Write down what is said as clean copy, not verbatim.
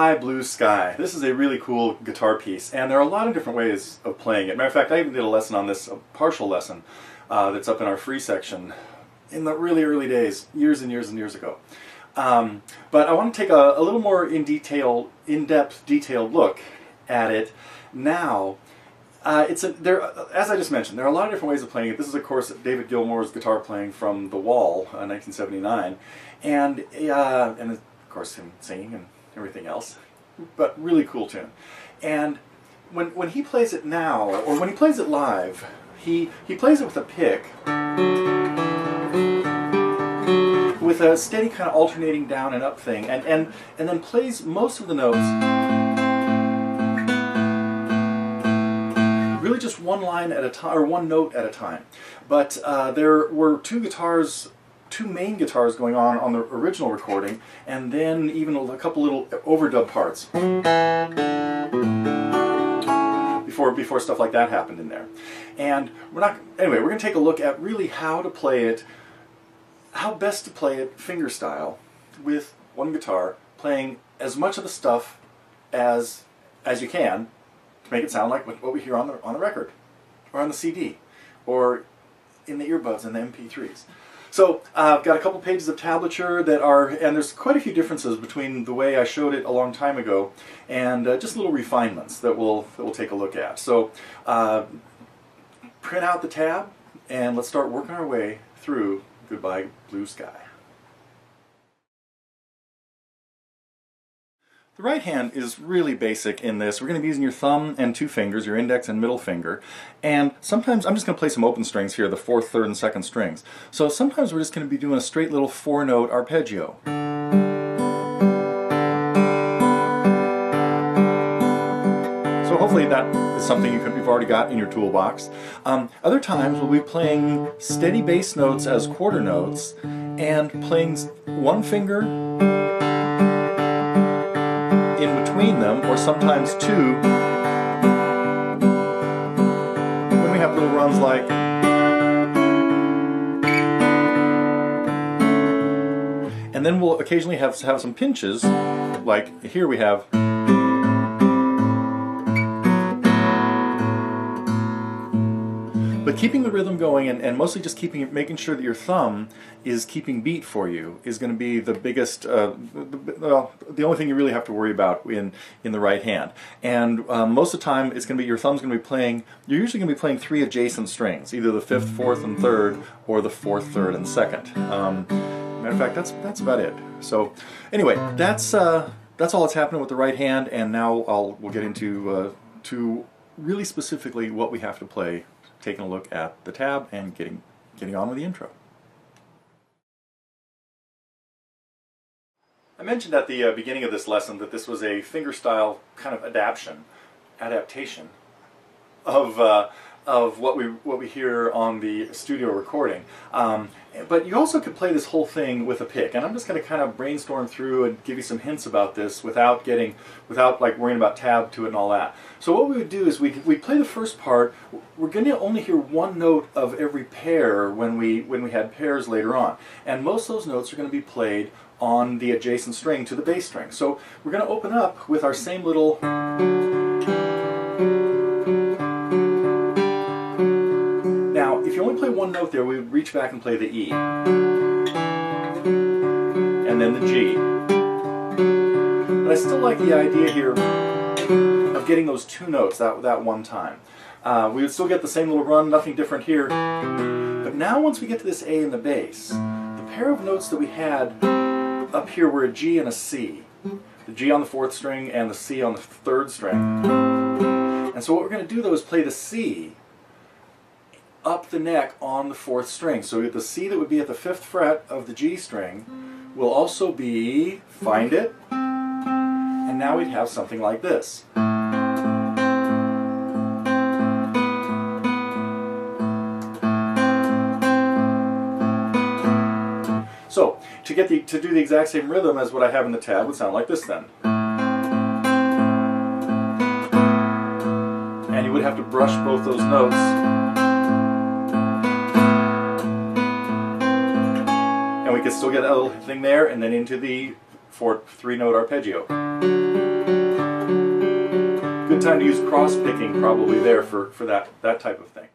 Goodbye Blue Sky. This is a really cool guitar piece, and there are a lot of different ways of playing it. Matter of fact, I even did a lesson on this, a partial lesson, that's up in our free section in the really early days, years and years and years ago. But I want to take a little more in-depth, detailed look at it now. As I just mentioned, there are a lot of different ways of playing it. This is, of course, David Gilmour's guitar playing from The Wall, 1979, and of course him singing and everything else, but really cool tune. And when he plays it now, or when he plays it live, he plays it with a pick, with a steady kind of alternating down and up thing, and then plays most of the notes really just one line at a time, or one note at a time. But there were two main guitars going on the original recording, and then even a couple little overdub parts before stuff like that happened in there. And we're going to take a look at really how to play it, how best to play it fingerstyle with one guitar, playing as much of the stuff as you can to make it sound like what we hear on the record, or on the CD, or in the earbuds and the MP3s. So I've got a couple pages of tablature that are, and there's quite a few differences between the way I showed it a long time ago and just little refinements that we'll take a look at. So print out the tab and let's start working our way through Goodbye Blue Sky. The right hand is really basic in this. We're going to be using your thumb and two fingers, your index and middle finger. And sometimes I'm just going to play some open strings here, the 4th, 3rd, and 2nd strings. So sometimes we're just going to be doing a straight little 4-note arpeggio. So hopefully that is something you've already got in your toolbox. Other times we'll be playing steady bass notes as quarter notes and playing one finger in between them, or sometimes two, when we have little runs like, and then we'll occasionally have some pinches, like here we have, but keeping the rhythm going and mostly just making sure that your thumb is keeping beat for you is going to be the biggest, the only thing you really have to worry about in the right hand. And most of the time, it's going to be your thumb's going to be playing. You're usually going to be playing 3 adjacent strings, either the 5th, 4th, and 3rd, or the 4th, 3rd, and 2nd. Matter of fact, that's about it. So anyway, that's all that's happening with the right hand, and now we'll get into to really specifically what we have to play, taking a look at the tab and getting on with the intro. I mentioned at the beginning of this lesson that this was a fingerstyle kind of adaptation of what we hear on the studio recording. But you also could play this whole thing with a pick, and I'm just going to kind of brainstorm through and give you some hints about this without like worrying about tab to it and all that. So what we would do is we play the first part. We're going to only hear one note of every pair when we had pairs later on, and most of those notes are going to be played on the adjacent string to the bass string. So we're going to open up with our same little. Now, if you only play one note there, we would reach back and play the E, and then the G. But I still like the idea here of getting those two notes that one time. We would still get the same little run, nothing different here. But now once we get to this A in the bass, the pair of notes that we had up here were a G and a C. The G on the 4th string and the C on the 3rd string. And so what we're going to do though is play the C up the neck on the 4th string. So the C that would be at the 5th fret of the G string will also be, find it, and now we'd have something like this. So to do the exact same rhythm as what I have in the tab would sound like this then. And you would have to brush both those notes. And we could still get a little thing there and then into the 3-note arpeggio. good time to use cross picking probably there for that type of thing.